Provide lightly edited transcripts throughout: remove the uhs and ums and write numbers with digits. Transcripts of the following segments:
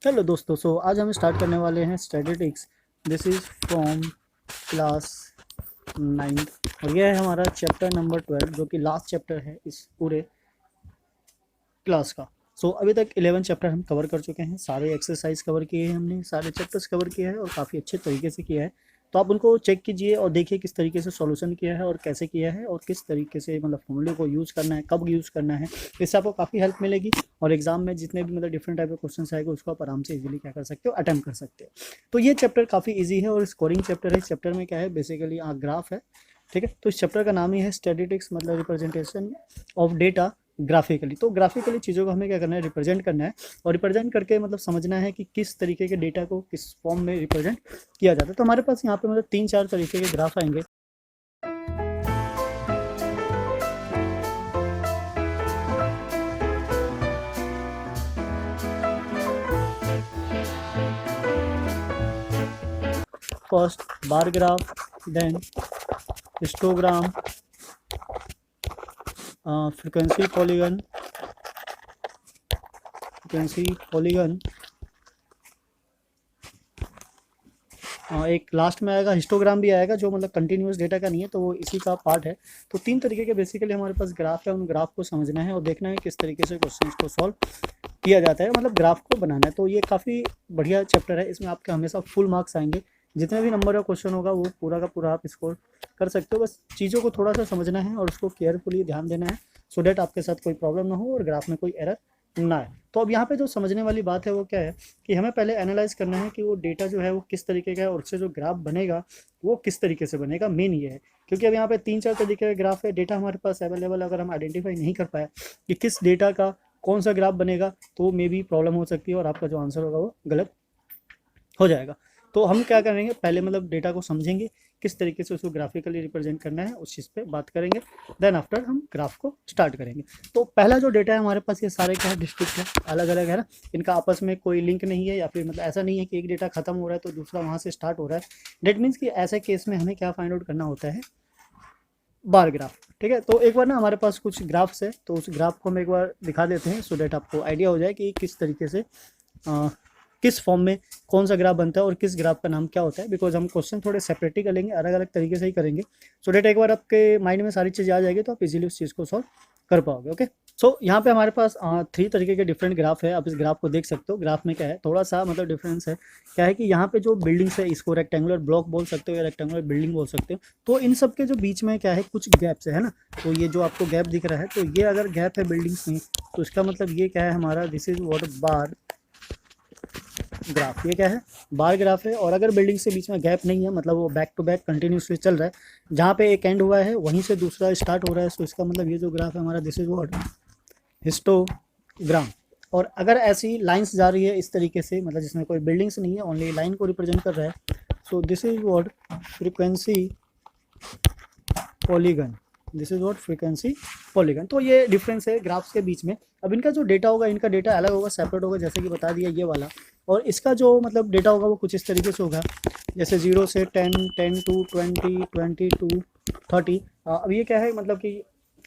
Hello दोस्तों, आज हम स्टार्ट करने वाले हैं statistics. This is from class 9 और यह है हमारा चैप्टर नंबर 12 जो कि लास्ट चैप्टर है इस पूरे क्लास का। अभी तक 11 चैप्टर हम कवर कर चुके हैं, सारे एक्सरसाइज कवर किए हैं, हमने सारे चैप्टर्स कवर किए हैं और काफ़ी अच्छे तरीके से किया है। तो आप उनको चेक कीजिए और देखिए किस तरीके से सॉल्यूशन किया है और कैसे किया है और किस तरीके से मतलब फॉर्मूले को यूज़ करना है, कब यूज़ करना है। इससे आपको काफ़ी हेल्प मिलेगी और एग्जाम में जितने भी मतलब डिफरेंट टाइप के क्वेश्चन आएंगे उसको आप आराम से इजीली क्या कर सकते हो, अटेम्प्ट कर सकते हो। तो ये चैप्टर काफ़ी ईजी है और स्कोरिंग चैप्टर है। इस चैप्टर में क्या है, बेसिकली ग्राफ है। ठीक है, तो इस चैप्टर का नाम ही है स्टैटिस्टिक्स, मतलब रिप्रेजेंटेशन ऑफ डेटा ग्राफिकली। तो ग्राफिकली चीज़ों को हमें क्या करना है, रिप्रेजेंट करना है और रिप्रेजेंट करके मतलब समझना है कि किस तरीके के डेटा को किस फॉर्म में रिप्रेजेंट किया जाता है। तो हमारे पास यहाँ पे मतलब 3-4 तरीके के ग्राफ आएंगे। First bar graph, then histogram, frequency polygon, एक लास्ट में आएगा हिस्टोग्राम भी आएगा जो मतलब कंटिन्यूस डेटा का नहीं है, तो वो इसी का पार्ट है। तो 3 तरीके के बेसिकली हमारे पास ग्राफ है, उन ग्राफ को समझना है और देखना है किस तरीके से क्वेश्चन को सॉल्व किया जाता है, मतलब ग्राफ को बनाना है। तो ये काफ़ी बढ़िया चैप्टर है, इसमें आपके हमेशा फुल मार्क्स आएंगे। जितने भी नंबर का क्वेश्चन होगा वो पूरा का पूरा आप स्कोर कर सकते हो। बस चीज़ों को थोड़ा सा समझना है और उसको केयरफुली ध्यान देना है, सो डैट आपके साथ कोई प्रॉब्लम ना हो और ग्राफ में कोई एरर ना है। तो अब यहाँ पे जो समझने वाली बात है वो क्या है कि हमें पहले एनालाइज करना है कि वो डेटा जो है वो किस तरीके का है और उससे जो ग्राफ बनेगा वो किस तरीके से बनेगा। मेन ये है, क्योंकि अब यहाँ पे 3-4 तरीके का ग्राफ है, डेटा हमारे पास अवेलेबल, अगर हम आइडेंटिफाई नहीं कर पाए कि किस डेटा का कौन सा ग्राफ बनेगा तो मे भी प्रॉब्लम हो सकती है और आपका जो आंसर होगा वो गलत हो जाएगा। तो हम क्या करेंगे, पहले मतलब डेटा को समझेंगे किस तरीके से उसको ग्राफिकली रिप्रेजेंट करना है, उस चीज़ पे बात करेंगे। देन आफ्टर हम ग्राफ को स्टार्ट करेंगे। तो पहला जो डेटा है हमारे पास, ये सारे क्या है, डिस्ट्रिक्ट है, अलग अलग है ना, इनका आपस में कोई लिंक नहीं है, या फिर मतलब ऐसा नहीं है कि एक डेटा खत्म हो रहा है तो दूसरा वहाँ से स्टार्ट हो रहा है। डेट मीन्स कि ऐसे केस में हमें क्या फाइंड आउट करना होता है, बार ग्राफ। ठीक है, तो एक बार ना हमारे पास कुछ ग्राफ्स है, तो उस ग्राफ को हम एक बार दिखा देते हैं सो डेट आपको आइडिया हो जाए कि किस तरीके से किस फॉर्म में कौन सा ग्राफ बनता है और किस ग्राफ का नाम क्या होता है। बिकॉज हम क्वेश्चन थोड़े सेपरेट ही करेंगे, अलग अलग तरीके से ही करेंगे। सो डेट एक बार आपके माइंड में सारी चीज़ें आ जाएगी तो आप इजीली उस चीज़ को सॉल्व कर पाओगे। ओके, यहाँ पे हमारे पास 3 तरीके के डिफरेंट ग्राफ है। आप इस ग्राफ को देख सकते हो। ग्राफ में क्या है, थोड़ा सा मतलब डिफरेंस है। क्या है कि यहाँ पे जो बिल्डिंग्स है इसको रेक्टेंगुलर ब्लॉक बोल सकते हो या रेक्टेंगुलर बिल्डिंग बोल सकते हो। तो इन सब के जो बीच में क्या है, कुछ गैप्स है ना। तो ये जो आपको गैप दिख रहा है, तो ये अगर गैप है बिल्डिंग्स में तो इसका मतलब ये क्या है हमारा, this is what bar graph. ये क्या है, बार ग्राफ है। और अगर बिल्डिंग से बीच में गैप नहीं है, मतलब वो बैक टू बैक कंटिन्यूसली चल रहा है, जहाँ पे एक एंड हुआ है वहीं से दूसरा स्टार्ट हो रहा है, तो इसका मतलब ये जो ग्राफ है हमारा, दिस इज व्हाट हिस्टोग्राम। और अगर ऐसी लाइंस जा रही है इस तरीके से, मतलब जिसमें कोई बिल्डिंग्स नहीं है, ओनली लाइन को रिप्रेजेंट कर रहा है, so this is what frequency polygon. This is what frequency polygon. तो ये डिफरेंस है ग्राफ्स के बीच में। अब इनका जो डेटा होगा, इनका डेटा अलग होगा, सेपरेट होगा, जैसे कि बता दिया ये वाला। और इसका जो मतलब डेटा होगा वो कुछ इस तरीके से होगा, जैसे 0 से 10, 10 टू 20, 20 टू 30। अब ये क्या है, मतलब कि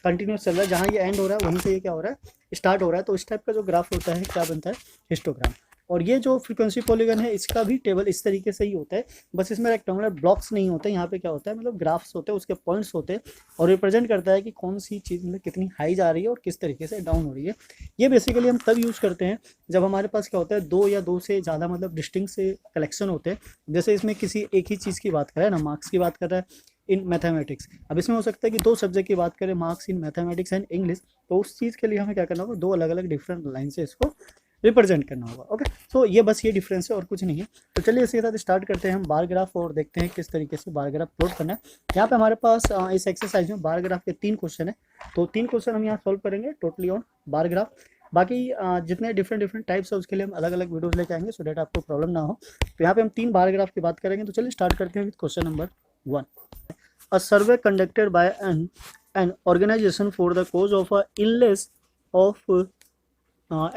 कंटिन्यूस चल रहा है, जहाँ ये एंड हो रहा है वहीं से ये क्या हो रहा है, स्टार्ट हो रहा है। तो इस टाइप का जो ग्राफ होता है क्या बनता है, हिस्टोग्राम। और ये जो फ्रीक्वेंसी पॉलीगन है इसका भी टेबल इस तरीके से ही होता है, बस इसमें रेक्टेंगुलर ब्लॉक्स नहीं होते। यहाँ पे क्या होता है, मतलब ग्राफ्स होते हैं, उसके पॉइंट्स होते हैं और रिप्रेजेंट करता है कि कौन सी चीज़ मतलब कितनी हाई जा रही है और किस तरीके से डाउन हो रही है। ये बेसिकली हम तब यूज़ करते हैं जब हमारे पास क्या होता है, 2 या 2 से ज़्यादा मतलब डिस्टिंक्ट से कलेक्शन होते हैं। जैसे इसमें किसी एक ही चीज़ की बात करें ना, मार्क्स की बात कर रहा है इन मैथमेटिक्स। अब इसमें हो सकता है कि 2 सब्जेक्ट की बात करें, marks in mathematics and English, तो उस चीज़ के लिए हमें क्या करना होगा, 2 अलग अलग डिफरेंट लाइन से इसको रिप्रेजेंट करना होगा। ओके, सो ये बस ये डिफरेंस है और कुछ नहीं है। तो चलिए इसके साथ स्टार्ट करते हैं हम बार ग्राफ और देखते हैं किस तरीके से बार ग्राफ प्लॉट करना है। यहाँ पे हमारे पास इस एक्सरसाइज में बार ग्राफ के 3 क्वेश्चन है, तो 3 क्वेश्चन हम यहाँ सॉल्व करेंगे टोटली ऑन बार ग्राफ। बाकी जितने डिफरेंट टाइप्स है उसके लिए हम अलग अलग वीडियोस लेके आएंगे सो डेट आपको प्रॉब्लम ना हो। तो यहाँ पे हम 3 बार ग्राफ की बात करेंगे। तो चलिए स्टार्ट करते हैं with question number 1। A survey conducted by an organization for the cause of a illness of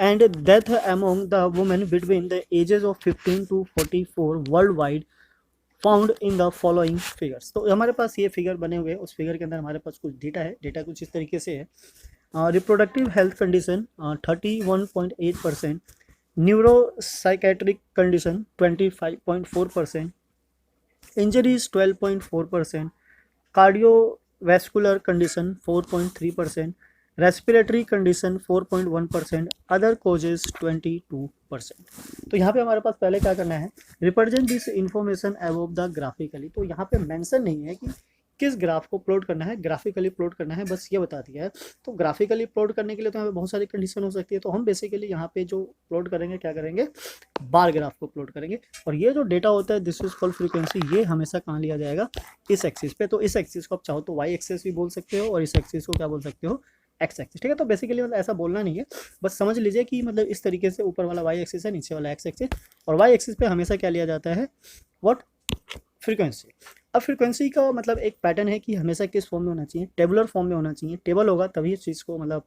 and death among the women between the ages of 15 to 44 worldwide found in the following figures. तो हमारे पास ये figure बने हुए हैं, उस figure के अंदर हमारे पास कुछ डेटा है। डेटा कुछ इस तरीके से है, reproductive health condition 31.8%, neuropsychiatric condition 25.4%, injuries 12.4%, cardiovascular condition 4.3%, respiratory condition 4.1%, other causes 22%। तो यहाँ पे हमारे पास पहले क्या करना है, represent this information above the graphically. तो यहाँ पे मेंशन नहीं है कि किस ग्राफ को प्लॉट करना है, ग्राफिकली प्लॉट करना है, बस ये बता दिया है। तो ग्राफिकली प्लॉट करने के लिए तो यहाँ पे बहुत सारी कंडीशन हो सकती है। तो हम बेसिकली यहाँ पे जो प्लॉट करेंगे, क्या करेंगे, बार ग्राफ को प्लॉट करेंगे। और ये जो डेटा होता है दिस इज कॉल्ड फ्रीक्वेंसी, ये हमेशा कहाँ लिया जाएगा, इस एक्सिस पे। तो इस एक्सिस को आप चाहो तो वाई एक्सिस भी बोल सकते हो, और इस एक्सिस को क्या बोल सकते हो, एक्स एक्सिस। ठीक है, तो बेसिकली मतलब ऐसा बोलना नहीं है, बस समझ लीजिए कि मतलब इस तरीके से ऊपर वाला वाई एक्सिस है, नीचे वाला एक्स एक्सिस, और वाई एक्सिस पे हमेशा क्या लिया जाता है, व्हाट, फ्रीक्वेंसी। अब फ्रीक्वेंसी का मतलब एक पैटर्न है कि हमेशा किस फॉर्म में होना चाहिए, टेबुलर फॉर्म में होना चाहिए। टेबल होगा तभी इस चीज़ को मतलब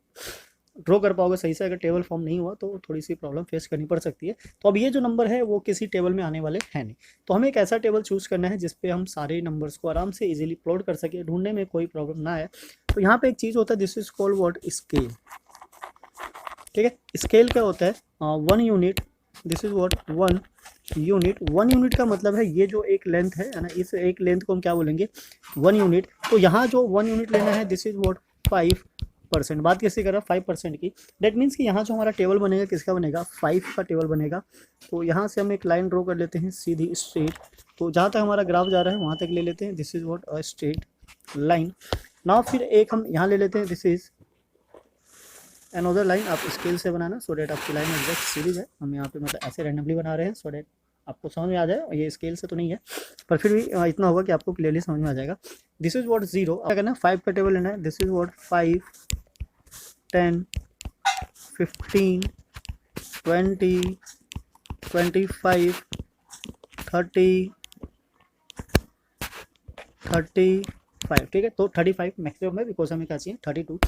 ड्रॉ कर पाओगे सही से। अगर टेबल फॉर्म नहीं हुआ तो थोड़ी सी प्रॉब्लम फेस करनी पड़ सकती है। तो अब ये जो नंबर है वो किसी टेबल में आने वाले हैं नहीं। तो हमें एक ऐसा टेबल चूज़ करना है जिसपे हम सारे नंबर्स को आराम से इजीली प्लॉट कर सके, ढूंढने में कोई प्रॉब्लम ना आए। तो यहाँ पे एक चीज़ होता है, this is called what, scale. ठीक है, स्केल क्या होता है, 1 unit, this is what 1 unit. 1 unit का मतलब है ये जो एक लेंथ है ना, इस एक लेंथ को हम क्या बोलेंगे, 1 यूनिट। तो यहाँ जो 1 यूनिट लेना है, दिस इज व्हाट 5%। बात कैसे कर रहा है, 5% की। डेट मीन्स कि यहाँ जो हमारा टेबल बनेगा किसका बनेगा, 5 का टेबल बनेगा। तो यहाँ से हम एक लाइन ड्रॉ कर लेते हैं सीधी स्ट्रेट। तो जहाँ तक हमारा ग्राफ जा रहा है वहाँ तक ले लेते हैं, this is what a straight line. Now फिर एक हम यहाँ ले लेते हैं, दिस इज अनदर लाइन। आप स्केल से बनाना सो डेट आपकी लाइन एग्जैक्ट सीरीज है। हम यहाँ पे मतलब ऐसे रैंडमली बना रहे हैं सो डेट आपको समझ में आ जाए। ये स्केल से तो नहीं है, पर फिर भी इतना होगा कि आपको क्लियरली समझ में आ जाएगा। दिस इज व्हाट 0, क्या करना है, 5 का टेबल लेना है। This is what 5, 10, 15, 20, 25, 30, 35। ठीक है, तो 35 मैक्सिमम है, बिकॉज हमें क्या चाहिए 32।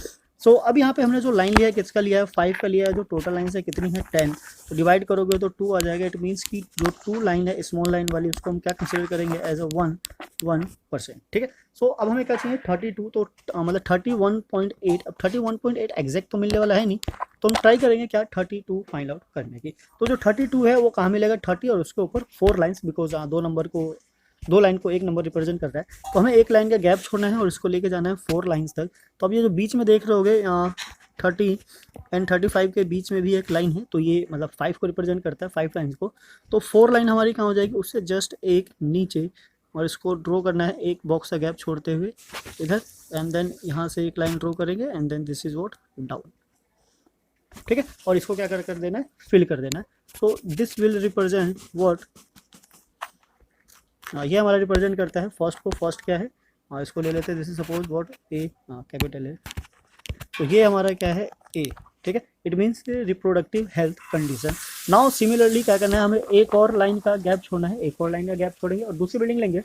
सो अब यहाँ पे हमने जो लाइन लिया है किसका लिया है, 5 का लिया है। जो टोटल लाइन है कितनी है, 10। तो डिवाइड करोगे तो 2 आ जाएगा। इट मीन्स कि जो 2 लाइन है स्मॉल लाइन वाली, उसको हम क्या कंसिडर करेंगे, एज अ 1%। ठीक है, सो अब हमें क्या चाहिए 32। तो मतलब 31.8। अब 31.8 एग्जैक्ट तो मिलने वाला है नहीं, तो हम ट्राई करेंगे क्या, 32 फाइंड आउट करने की। तो जो 32 है वो कहाँ मिलेगा, 30 और उसके ऊपर 4 लाइन्स, बिकॉज दो लाइन को एक नंबर रिप्रेजेंट कर रहा है। तो हमें एक लाइन का गैप छोड़ना है और इसको लेके जाना है 4 लाइन्स तक। तो अब ये जो बीच में देख रहे होगे 30 एंड 35 के बीच में भी एक लाइन है, तो ये मतलब 5 को रिप्रेजेंट करता है, 5 लाइन्स को। तो 4 लाइन हमारी कहाँ हो जाएगी, उससे जस्ट एक नीचे, और इसको ड्रॉ करना है एक बॉक्स का गैप छोड़ते हुए इधर, एंड देन यहाँ से एक लाइन ड्रॉ करेंगे, and then this is what down. ठीक है, और इसको क्या कर देना है, फिल कर देना है। So this will represent what, ये हमारा रिप्रेजेंट करता है फर्स्ट को। फर्स्ट क्या है, इसको ले लेते हैं, this is suppose what A, capital A. तो ये हमारा क्या है, ए। ठीक है, it means reproductive health condition. Now similarly क्या करना है, हमें एक और लाइन का गैप छोड़ना है। एक और लाइन का गैप छोड़ेंगे और दूसरी बिल्डिंग लेंगे।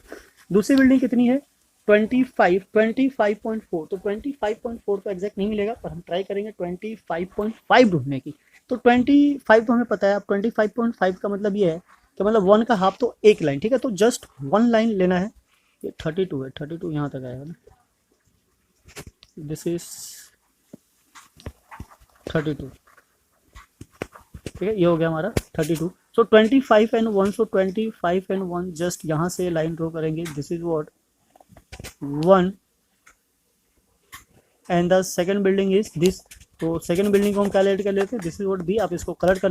दूसरी बिल्डिंग कितनी है, 25.4। तो 25.4 तो एग्जैक्ट नहीं मिलेगा, पर हम ट्राई करेंगे 25.5 ढूंढने की। तो 25 तो हमें पता है। अब 25.5 का मतलब ये है कि मतलब 1 का हाफ तो एक लाइन। ठीक है, तो जस्ट 1 लाइन लेना है। ये 32 है, 32 यहाँ तक आएगा ना, दिस इज 32। ठीक है, ये हो गया हमारा 32। सो 25 एंड 1, सो 25 एंड 1 जस्ट यहाँ से लाइन ड्रॉ करेंगे, this is what 1 and the second building is this. तो सेकेंड बिल्डिंग को हम कैलकुलेट कर लेते हैं, दिस इज व्हाट बी। आप इसको कलर कर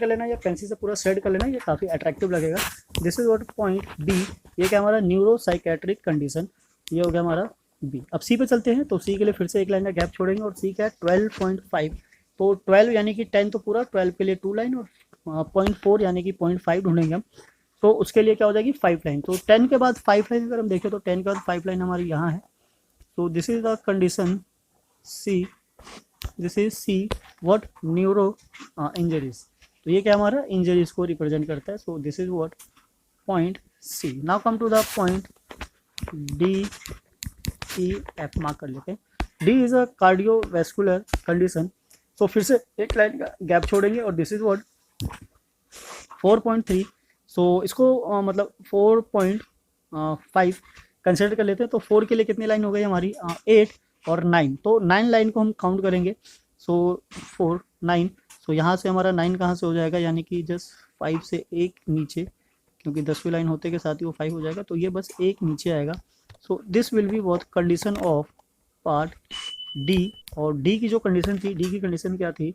लेना या पेंसिल से पूरा शेड कर लेना, ये काफ़ी अट्रैक्टिव लगेगा। This is what point B. ये क्या हमारा न्यूरोसाइकेट्रिक कंडीशन, ये हो गया हमारा बी। अब सी पे चलते हैं। तो सी के लिए फिर से एक लाइन का गैप छोड़ेंगे, और सी क्या है 12.5। तो 12 यानी कि 10 तो पूरा, 12 के लिए 2 लाइन, और 0.4 यानी कि 0.5 ढूंढेंगे हम। तो उसके लिए क्या हो जाएगी 5 लाइन। तो 10 के बाद 5 लाइन अगर हम देखें तो 10 के बाद 5 लाइन हमारी यहाँ है। तो this is the condition C, this is C what neuro injuries. तो ये क्या हमारा इंजरीज को रिप्रेजेंट करता है। So this is what point C. Now come to the point D E F, mark कर लेते हैं। D is a cardiovascular condition. तो फिर से एक लाइन का गैप छोड़ेंगे, और दिस इज व्हाट 4.3। सो इसको मतलब 4.5 कंसिडर कर लेते हैं। तो 4 के लिए कितनी लाइन हो गई हमारी, 8 और 9। तो 9 लाइन को हम काउंट करेंगे। सो 4 9, तो यहाँ से हमारा 9 कहाँ से हो जाएगा, यानी कि जस्ट 5 से एक नीचे, क्योंकि 10वीं लाइन होते के साथ ही वो 5 हो जाएगा, तो ये बस एक नीचे आएगा। सो this will be what condition of part D. और डी की जो कंडीशन थी, डी की कंडीशन क्या थी,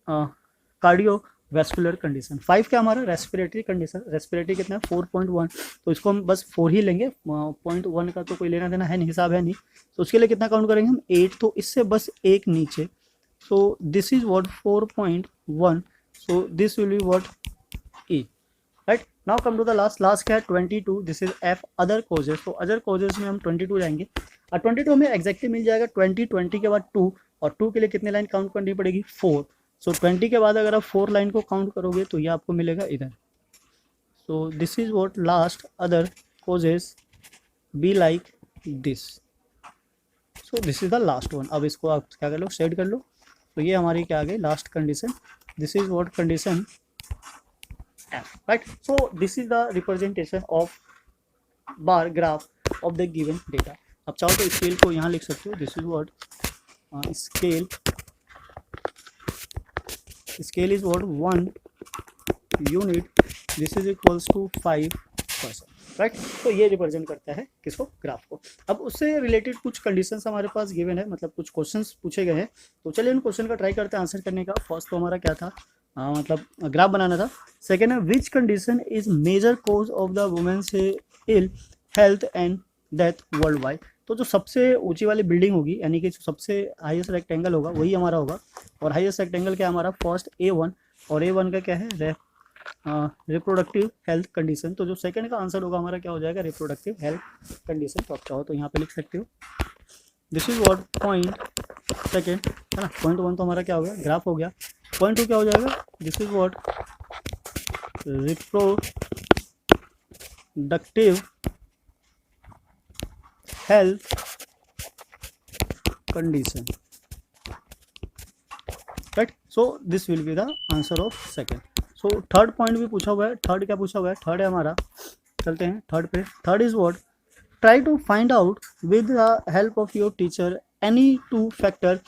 कार्डियो वेस्कुलर कंडीशन। 5 क्या हमारा रेस्पिरेटरी कंडीशन, रेस्पिरेटरी कितना है 4.1, तो इसको हम बस 4 ही लेंगे, 0.1 का तो कोई लेना देना है नहीं, हिसाब है नहीं, तो उसके लिए कितना काउंट करेंगे हम 8, तो इससे बस एक नीचे। So this is what 4.1, so this will be what E, right. Now come to the last क्या है 22, this is F other causes. तो अदर कॉजेज में हम 22 जाएंगे, और 22 हमें एग्जैक्टली मिल जाएगा 20 के बाद 2, और 2 के लिए कितने लाइन काउंट करनी पड़ेगी 4। सो 20 के बाद अगर आप 4 लाइन को काउंट करोगे तो ये आपको मिलेगा इधर। सो this is what last other causes be like this. So this is the last one. अब इसको आप क्या कर लो, शेड कर लो, तो ये हमारी क्या आ गई last condition, this is what condition F, right? So this is the representation of bar graph of the given data. अब चाहो तो स्केल को यहाँ लिख सकते हो, this is what scale is what 1 unit, this is equals to 5%, right. तो ये रिप्रेजेंट करता है किसको, ग्राफ को। अब उससे रिलेटेड कुछ कंडीशंस हमारे पास गिवन है, मतलब कुछ क्वेश्चंस पूछे गए हैं, तो चलिए उन क्वेश्चन का ट्राई करते हैं आंसर करने का। फर्स्ट तो हमारा क्या था, मतलब ग्राफ बनाना था। सेकेंड है which condition is major cause of the women's ill health and death worldwide. तो जो सबसे ऊंची वाली बिल्डिंग होगी, यानी कि जो सबसे हाईएस्ट रेक्टेंगल होगा वही हमारा होगा, और हाईएस्ट रेक्टेंगल क्या हमारा फर्स्ट A1, और A1 का क्या है रिप्रोडक्टिव हेल्थ कंडीशन। तो जो सेकंड का आंसर होगा हमारा क्या हो जाएगा, रिप्रोडक्टिव हेल्थ कंडीशन। तो आप चाहो तो यहाँ पे लिख सकते हो, this is what point second, है ना। पॉइंट 1 तो हमारा क्या हो गया, ग्राफ हो गया। पॉइंट 2 क्या हो जाएगा, this is what reproductive health condition, right. So this will be the answer of second. So third point भी पूछा हुआ है, थर्ड क्या पूछा हुआ है, थर्ड है हमारा, चलते हैं थर्ड पे। Third is what try to find out with the help of your teacher any 2 factor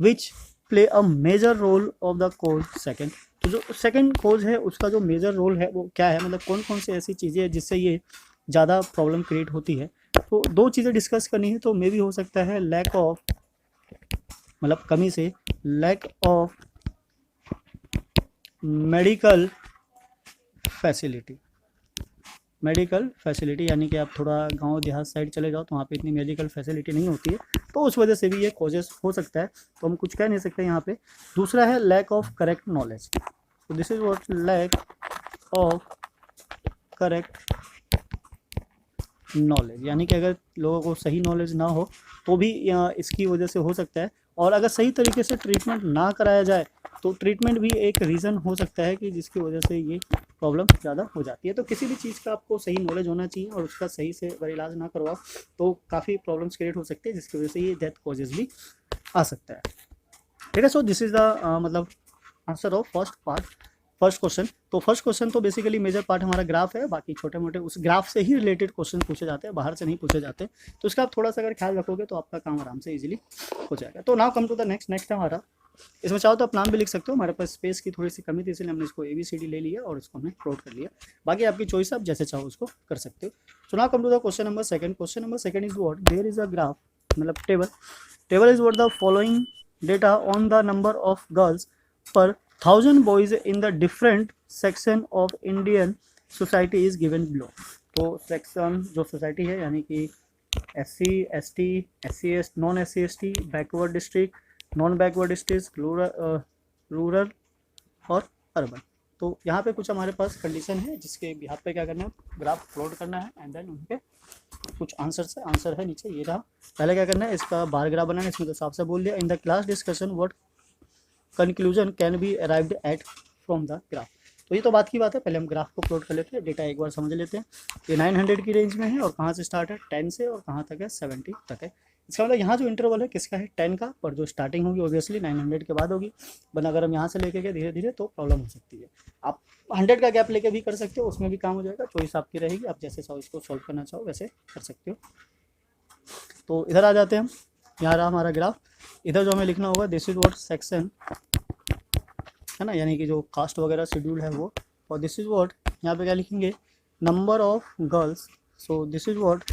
which play a major role of the cause second. तो जो सेकेंड कोज है उसका जो मेजर रोल है वो क्या है, मतलब कौन कौन सी ऐसी चीज़ें हैं जिससे ये ज़्यादा प्रॉब्लम क्रिएट होती है। तो 2 चीज़ें डिस्कस करनी है, तो मे भी हो सकता है लैक ऑफ, मतलब कमी से, lack of medical facility. Medical facility यानी कि आप थोड़ा गांव देहात साइड चले जाओ तो वहाँ पे इतनी मेडिकल फैसिलिटी नहीं होती है, तो उस वजह से भी ये कॉजेस हो सकता है, तो हम कुछ कह नहीं सकते यहाँ पे। दूसरा है लैक ऑफ करेक्ट नॉलेज। तो this is what lack of correct knowledge, यानी कि अगर लोगों को सही नॉलेज ना हो तो भी इसकी वजह से हो सकता है। और अगर सही तरीके से ट्रीटमेंट ना कराया जाए तो ट्रीटमेंट भी एक रीज़न हो सकता है कि जिसकी वजह से ये प्रॉब्लम ज़्यादा हो जाती है। तो किसी भी चीज़ का आपको सही नॉलेज होना चाहिए, और उसका सही से अगर इलाज ना करवाओ तो काफ़ी प्रॉब्लम्स क्रिएट हो सकती है, जिसकी वजह से ये डेथ कॉजेज भी आ सकता है, ठीक है। सो दिस इज़ द मतलब answer of first part, first question. तो फर्स्ट क्वेश्चन तो बेसिकली मेजर पार्ट हमारा ग्राफ है, बाकी छोटे मोटे उस ग्राफ से ही रिलेटेड क्वेश्चन पूछे जाते हैं, बाहर से नहीं पूछे जाते। तो इसका आप थोड़ा सा अगर ख्याल रखोगे तो आपका काम आराम से इजीली हो जाएगा। तो now come to the next हमारा, इसमें चाहो तो आप नाम भी लिख सकते हो, हमारे पास स्पेस की थोड़ी सी कमी थी इसलिए हमने इसको ABCD ले लिया और इसको हमने प्लॉट कर लिया। बाकी आपकी चॉइस, आप जैसे चाहो उसको कर सकते हो। So now come to the question number second. Question number second is what there is a graph, मतलब table is what the following data on the number of girls per 1000 boys in the different section of Indian society is given below. तो section जो society है, यानी कि SC ST SC non SC ST, backward district, non backward district, rural और urban. तो यहाँ पे कुछ हमारे पास कंडीशन है जिसके बिहाफ पे क्या करना है, ग्राफ प्लॉट करना है, एंड देन उनके कुछ आंसर है नीचे, ये रहा। पहले क्या करना है, इसका बार ग्राफ बनाना है। इसमें तो साफ से बोल दिया, in the class discussion what conclusion can be arrived at from the graph. तो ये तो बात की बात है, पहले हम ग्राफ को प्लॉट कर लेते हैं, डेटा एक बार समझ लेते हैं। ये 900 की रेंज में है, और कहाँ से स्टार्ट है 10 से, और कहाँ तक है 70 तक है। इसका मतलब यहाँ जो इंटरवल है किसका है 10 का, और जो स्टार्टिंग होगी ऑब्वियसली 900 के बाद होगी, वरना अगर हम यहाँ से लेके गए धीरे धीरे तो प्रॉब्लम हो सकती है। आप 100 का गैप लेके भी कर सकते हो, उसमें भी काम हो जाएगा, चॉइस आपकी रहेगी, आप जैसे चाहो इसको सॉल्व करना चाहो वैसे कर सकते हो। तो इधर आ जाते हैं हम, यहाँ रहा हमारा ग्राफ। इधर जो हमें लिखना होगा, दिस इज व्हाट सेक्शन है ना, यानी कि जो कास्ट वगैरह शेड्यूल है वो। और दिस इज व्हाट, यहाँ पे क्या लिखेंगे, number of girls, so this is what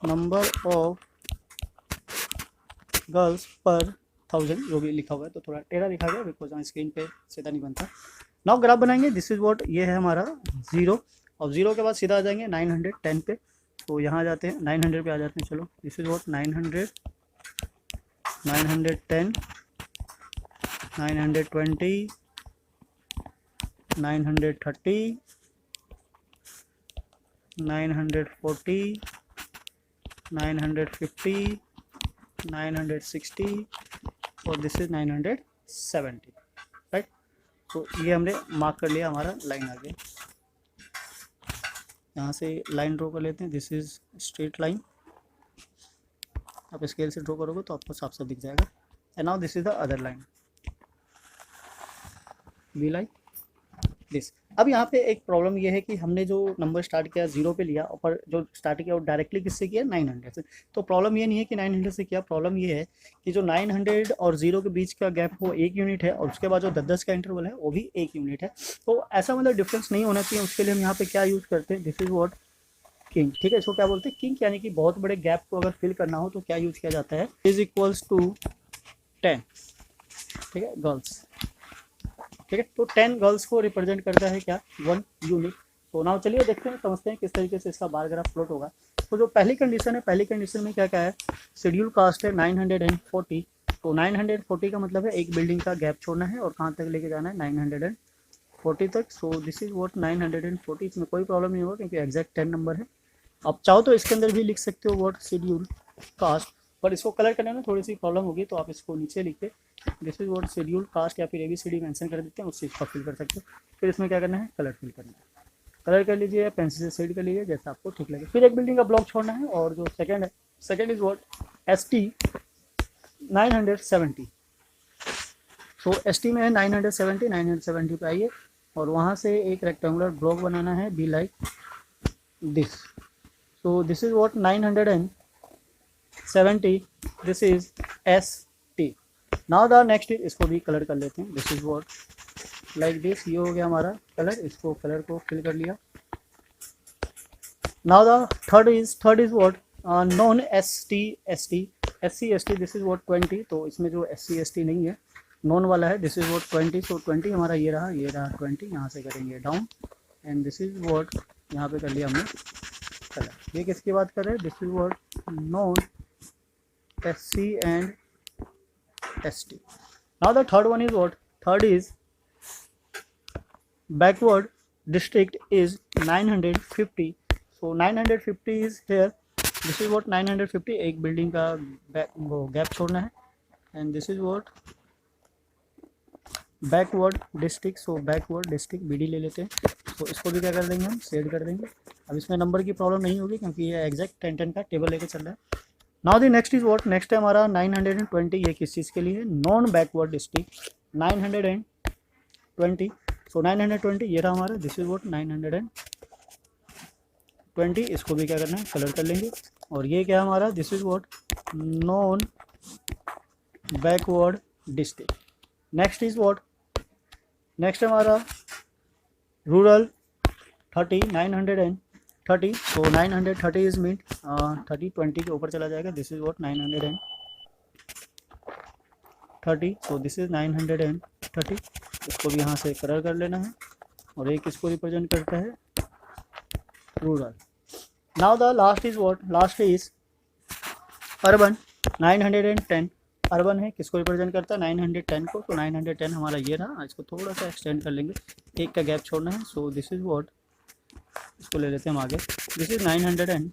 number of girls per 1000 जो भी लिखा हुआ है, तो थोड़ा टेढ़ा लिखा गया बिकॉज यहाँ स्क्रीन पे सीधा नहीं बनता। नाउ ग्राफ बनाएंगे, दिस इज व्हाट, ये है हमारा 0, और 0 के बाद सीधा आ जाएंगे 910 पे, तो यहाँ आ जाते हैं 900 पे आ जाते हैं। चलो दिस इज व्हाट 900, 910, 920, 930, 940, 950, 960 और दिस इज 970, राइट। तो ये हमने मार्क कर लिया, हमारा लाइन आ गया। यहाँ से लाइन ड्रॉ कर लेते हैं, दिस इज स्ट्रेट लाइन, आप स्केल से ड्रॉ करोगे तो आपको साफ साफ दिख जाएगा। And now this is the other line, B line this. अब यहाँ पे एक प्रॉब्लम ये है कि हमने जो नंबर स्टार्ट किया 0 पे लिया, और जो स्टार्ट किया वो डायरेक्टली किससे किया, 900 से। तो प्रॉब्लम ये नहीं है कि 900 से किया, प्रॉब्लम ये है कि जो 900 और 0 के बीच का गैप वो 1 यूनिट है, और उसके बाद जो 10-10 का इंटरवल है वो भी 1 यूनिट है। तो ऐसा मतलब डिफरेंस नहीं होना चाहिए, उसके लिए हम यहाँ पे क्या यूज़ करते हैं, दिस इज वॉट किंग, ठीक है। इसको क्या बोलते हैं, किंग, यानी कि बहुत बड़े गैप को अगर फिल करना हो तो क्या यूज किया जाता है, इज इक्वल्स टू 10, ठीक है, गर्ल्स, ठीक है। तो 10 गर्ल्स को रिप्रेजेंट करता है क्या, 1 यूनिट। तो नाउ चलिए देखते हैं, समझते हैं किस तरीके से इसका बार ग्राफ प्लॉट होगा। तो जो पहली कंडीशन है, पहली कंडीशन में क्या क्या है, शेड्यूल कास्ट है 940, तो 940 का मतलब है एक बिल्डिंग का गैप छोड़ना है और कहाँ तक लेके जाना है, 940 तक। सो दिस इज वॉट 940, इसमें कोई प्रॉब्लम नहीं होगा क्योंकि एग्जैक्ट 10 नंबर है। आप चाहो तो इसके अंदर भी लिख सकते हो वॉट शेड्यूल कास्ट, पर इसको कलर करने में थोड़ी सी प्रॉब्लम होगी, तो आप इसको नीचे लिख के this is what schedule caste या फिर ABCD मेंशन कर देते हैं, उस चीज़ को फिल कर सकते हो। फिर इसमें क्या करना है, कलर फिल करना है, कलर कर लीजिए या पेंसिल से शेड कर लीजिए, जैसा आपको ठीक लगे। फिर एक बिल्डिंग का ब्लॉक छोड़ना है, और जो सेकंड है, सेकंड इज वॉट ST 970, तो ST में है 970 पे आइए, और वहाँ से एक रेक्टेंगुलर ब्लॉक बनाना है, be like this. So this is what 970, this is ST। Now the next is, इसको भी कलर कर लेते हैं, this is what like this, ये हो गया हमारा कलर, इसको कलर को फिल कर लिया। Now the third is what non ST SC ST, this is what 20, तो इसमें जो SC ST नहीं है, नॉन वाला है, दिस इज वॉट 20, सो 20 हमारा ये रहा 20, यहाँ से करेंगे down, and this is what यहाँ पे कर लिया हमने कलर। ये किसकी बात कर रहे हैं, this is what non SC and ST। Now the third one is what, third is backward district is 950, so 950 is here, this is what 950, एक बिल्डिंग का गैप छोड़ना है, and this is what backward district, so backward district BD ले लेते हैं, तो इसको भी क्या कर देंगे, हम शेड कर देंगे। अब इसमें नंबर की प्रॉब्लम नहीं होगी क्योंकि ये एग्जैक्ट 10-10 का टेबल लेके चल रहा है। Now the next is what, next है हमारा 920, ये किस चीज़ के लिए, नॉन बैकवर्ड डिस्ट्रिक्ट 920, सो 920 ये रहा हमारा, दिस इज वॉट 920, इसको भी क्या करना है, कलर कर लेंगे। और ये क्या हमारा, this is what non backward district. Next is what, next हमारा रूरल 30, 930, सो 930 इज मीन 30 20 के ऊपर चला जाएगा, this is what 930, so this is 930, इसको भी यहाँ से कलर कर लेना है। और एक इसको रिप्रेजेंट करता है rural. Now the last is what, last is urban 910, urban है, किसको रिप्रेजेंट करता है, 910 को, तो 910 हमारा ये रहा, इसको थोड़ा सा एक्सटेंड कर लेंगे, एक का गैप छोड़ना है, सो दिस इज वॉट, इसको ले लेते हैं हम आगे, this is 910,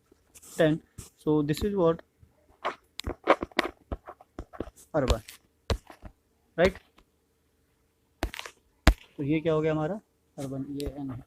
so this is what urban, right. तो ये क्या हो गया हमारा अर्बन, ये N है।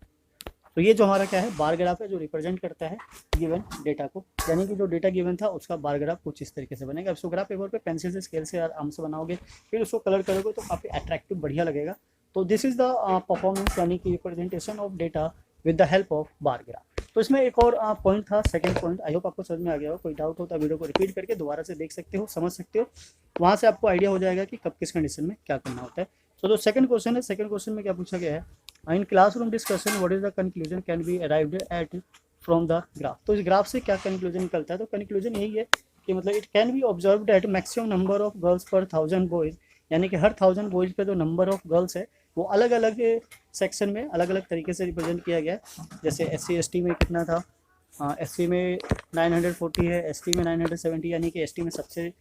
तो ये जो हमारा क्या है, बार ग्राफ है जो रिप्रेजेंट करता है गिवन डेटा को, यानी कि जो डेटा गिवन था उसका बार ग्राफ कुछ इस तरीके से बनेगा। इसको ग्राफ पेपर पे पेंसिल से स्केल से आराम से बनाओगे, फिर उसको कलर करोगे तो काफ़ी अट्रैक्टिव बढ़िया लगेगा। तो दिस इज द परफॉर्मेंस, यानी कि representation of data with the help of bar graph. तो इसमें एक और पॉइंट था, सेकंड पॉइंट, आई होप आपको समझ में आ गया हो। कोई डाउट हो तो वीडियो को रिपीट करके दोबारा से देख सकते हो, समझ सकते हो, वहाँ से आपको आइडिया हो जाएगा कि कब किस कंडीशन में क्या करना होता है। सो जो सेकंड क्वेश्चन है, सेकंड क्वेश्चन में क्या पूछा गया है, in classroom discussion what is the conclusion can be arrived at from the graph. तो इस ग्राफ से क्या कंक्लूजन निकलता है, तो कंक्लूजन यही है कि मतलब it can be observe eight maximum number of girls per 1000 boys, यानी कि हर 1000 बॉयज पे जो नंबर ऑफ गर्ल्स है वो अलग अलग सेक्शन में अलग अलग तरीके से रिप्रेजेंट किया गया है। जैसे SC/ST में कितना था, SC में 940 है, ST में 970, यानी कि ST में सबसे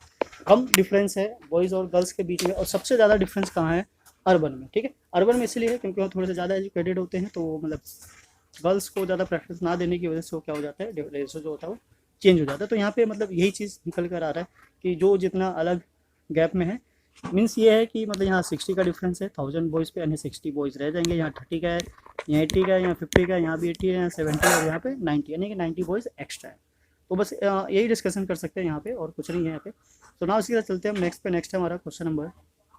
कम डिफरेंस है बॉयज़ और गर्ल्स के बीच में, और सबसे ज़्यादा डिफरेंस कहाँ है, अर्बन में। ठीक है, अर्बन में इसलिए है क्योंकि वो थोड़े से ज़्यादा एजुकेटेड होते हैं, तो मतलब गर्ल्स को ज़्यादा प्रेफरेंस ना देने की वजह से वो क्या हो जाता है, रेशो जो होता है वो चेंज हो जाता है। तो यहाँ पे मतलब यही चीज़ निकल कर आ रहा है कि जो जितना अलग गैप में है, मीन्स ये है कि मतलब यहाँ 60 का डिफरेंस है 1000 बॉयज़ पे, यानी 60 बॉयज़ रह जाएंगे, यहाँ 30 का है, यहाँ 80 का है, यहाँ 50 का है, यहाँ भी 80 है, यहाँ 70 है, और यहाँ पे 90, यानी कि 90 बॉयज़ एक्स्ट्रा है। तो बस यही डिस्कशन कर सकते हैं यहाँ पे, और कुछ नहीं है यहाँ पे। तो ना इसके साथ चलते हैं हम नेक्स्ट पे। नेक्स्ट है हमारा question number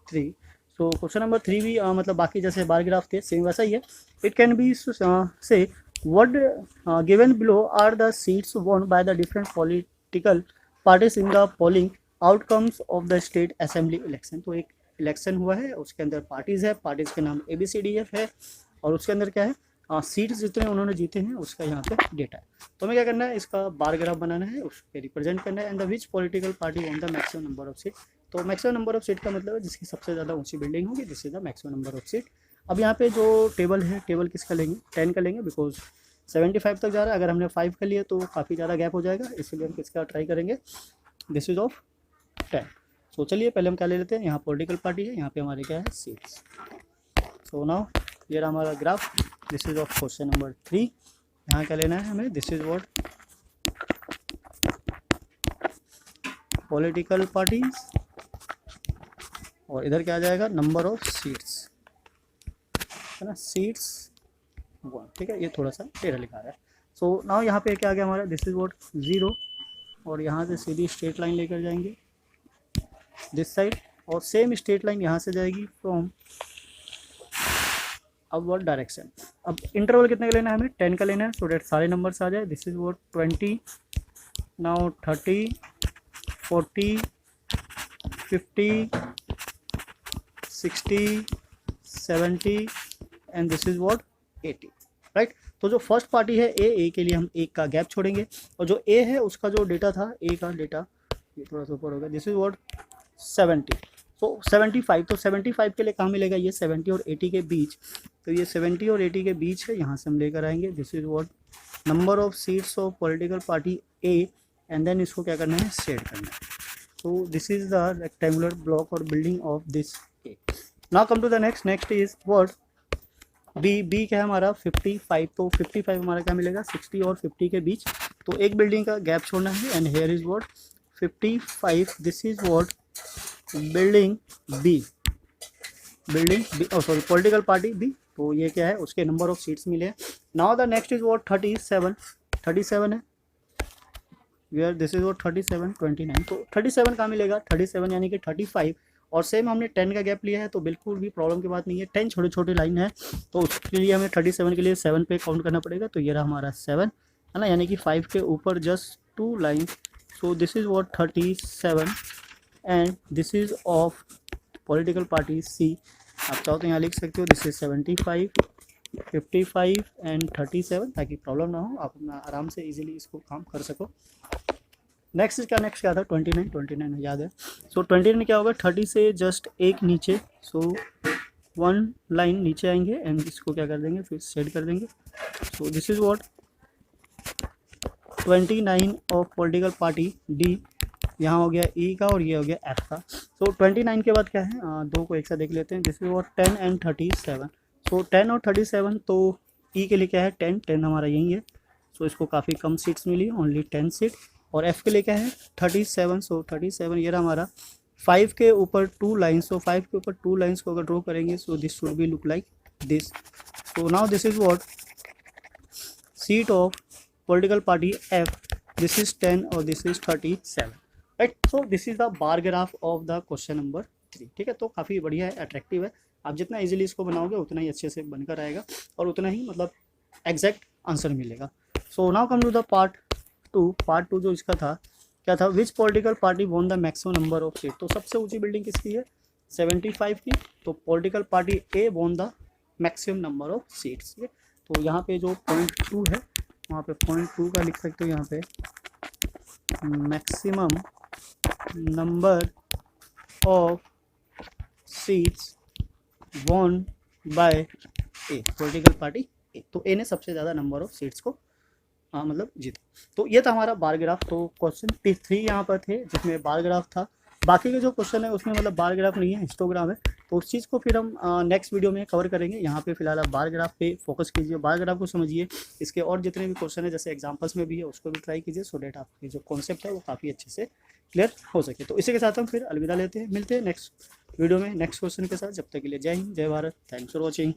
3। So question number 3 भी मतलब बाकी जैसे बार ग्राफ थे सेम वैसा ही है। इट कैन बी से what given below are the seats won by the different political parties in the polling outcomes of the state assembly election। तो एक इलेक्शन हुआ है, उसके अंदर पार्टीज़ है, पार्टीज़ के नाम ABCDF है, और उसके अंदर क्या है, सीट्स जितने उन्होंने जीते हैं उसका यहाँ पे डेटा है। तो हमें क्या करना है, इसका बार ग्राफ बनाना है, उसके रिप्रेजेंट करना है, and the which political party won the maximum number of seat. तो मैक्सिमम नंबर ऑफ सीट का मतलब है जिसकी सबसे ज़्यादा ऊंची बिल्डिंग होगी, this is the maximum number of seat. अब यहाँ पे जो टेबल है, टेबल किसका लेंगे, 10 का लेंगे, बिकॉज 75 तक जा रहा है। अगर हमने 5 का लिए तो काफ़ी ज़्यादा गैप हो जाएगा, इसलिए हम किसका ट्राई करेंगे, दिस इज ऑफ 10। तो चलिए पहले हम क्या ले लेते हैं, यहाँ पॉलिटिकल पार्टी है, यहाँ पे हमारे क्या है, सीट्स। सो नाउ ये रहा हमारा graph, this is of question number 3। यहाँ क्या लेना है हमें, this is what political parties, और इधर क्या आ जाएगा, नंबर ऑफ सीट्स, है ना, सीट्स 1। ठीक है, ये थोड़ा सा टेढ़ा लिखा रहा है। सो नाउ यहाँ पे क्या आ गया हमारा, दिस इज व्हाट 0, और यहाँ से सीधी स्ट्रेट लाइन लेकर जाएंगे दिस साइड, और सेम स्ट्रेट लाइन यहाँ से जाएगी फ्रॉम अपवर्ड डायरेक्शन। अब इंटरवल कितने का लेना है हमें, 10 का लेना है, सो डेट सारे नंबर्स आ जाए। This is what 20, now 30, 40, 50, 60, 70, and this is what 80, right. तो जो फर्स्ट पार्टी है ए के लिए हम एक का गैप छोड़ेंगे, और जो ए है उसका जो डेटा था, ए का डेटा ये थोड़ा सा ऊपर होगा, दिस इज व्हाट 70। तो 75, तो 75 के लिए कहाँ मिलेगा, ये 70 और 80 के बीच, तो ये 70 और 80 के बीच है, यहाँ से हम लेकर आएंगे, this is what number of seats of political party A, and then इसको क्या करना है, शेड करना है। तो this is the rectangular block और building of this A. Now come to the next is what B क्या है हमारा 55। तो 55 हमारा क्या मिलेगा, 60 और 50 के बीच, तो एक बिल्डिंग का गैप छोड़ना है, and here is what 55, this is what building B, sorry political party B. तो ये क्या है, उसके नंबर ऑफ सीट्स मिले हैं। Now the next is what 37 है, वेयर दिस इज व्हाट 37, 29। तो 37 कहाँ मिलेगा, 37 यानी कि 35, और सेम हमने 10 का गैप लिया है, तो बिल्कुल भी प्रॉब्लम की बात नहीं है। 10 छोटे छोटे लाइन है, तो उसके लिए हमें 37 के लिए 7 पे काउंट करना पड़ेगा। तो ये रहा हमारा 7, है ना, यानी कि 5 के ऊपर just 2 line. So this is what 37, and this is of political party C. आप चाहो तो यहाँ लिख सकते हो, दिस इज 75, 55 एंड 37, ताकि प्रॉब्लम ना हो, आप अपना आराम से इजीली इसको काम कर सको। नेक्स्ट क्या था, 29 याद है। सो 29 क्या होगा, 30 से जस्ट एक नीचे, सो 1 लाइन नीचे आएंगे, एंड इसको क्या कर देंगे, फिर शेड कर देंगे। सो this is what 29 of political party D, यहाँ हो गया ई का, और ये हो गया एफ का। सो 29 के बाद क्या है, दो को एक साथ देख लेते हैं, दिस इज व्हाट 10 एंड 37। सो 10 और 37, तो ई के लिए क्या है 10 हमारा यही है, सो इसको काफ़ी कम सीट्स मिली, ओनली 10 सीट। और एफ के लिए क्या है 37, सो 37 ये रहा हमारा 5 के ऊपर 2 लाइन्स। सो 5 के ऊपर 2 लाइन्स को अगर ड्रॉ करेंगे, so this should be look like this. So now this is what seat of political party F, this is 10 और this is 37, right. So this is the bar graph of the question number 3। ठीक है, तो काफ़ी बढ़िया है, attractive है। आप जितना इजीली इसको बनाओगे उतना ही अच्छे से बनकर आएगा, और उतना ही मतलब एग्जैक्ट आंसर मिलेगा। So now come to the part two जो इसका था क्या था, which political party won the maximum number of seat. तो सबसे ऊंची बिल्डिंग किसकी है, 75 की, तो political party A won the maximum number of seats. ठीक है, तो यहाँ पे जो पॉइंट 2 है वहाँ पे पॉइंट 2 का लिख सकते हो यहाँ पे maximum number of seats won by A, political party A. तो ए ने सबसे ज़्यादा नंबर ऑफ सीट्स को मतलब जीता। तो ये था हमारा बार ग्राफ। तो क्वेश्चन 3 यहाँ पर थे जिसमें बार ग्राफ था। बाकी के जो क्वेश्चन है उसमें मतलब बार ग्राफ नहीं है, हिस्टोग्राम है। तो उस चीज़ को फिर हम नेक्स्ट वीडियो में कवर करेंगे। यहाँ पे फिलहाल आप बार ग्राफ पे फोकस कीजिए, बार ग्राफ को समझिए। इसके और जितने भी क्वेश्चन है जैसे एग्जाम्पल्स में भी है उसको भी ट्राई कीजिए, सो डेट आपकी जो कॉन्सेप्ट है वो काफ़ी अच्छे से क्लियर हो सके। तो इसी के साथ हम फिर अलविदा लेते हैं, मिलते हैं नेक्स्ट वीडियो में नेक्स्ट क्वेश्चन के साथ। जब तक के लिए जय हिंद, जय भारत, थैंक्स फॉर वॉचिंग।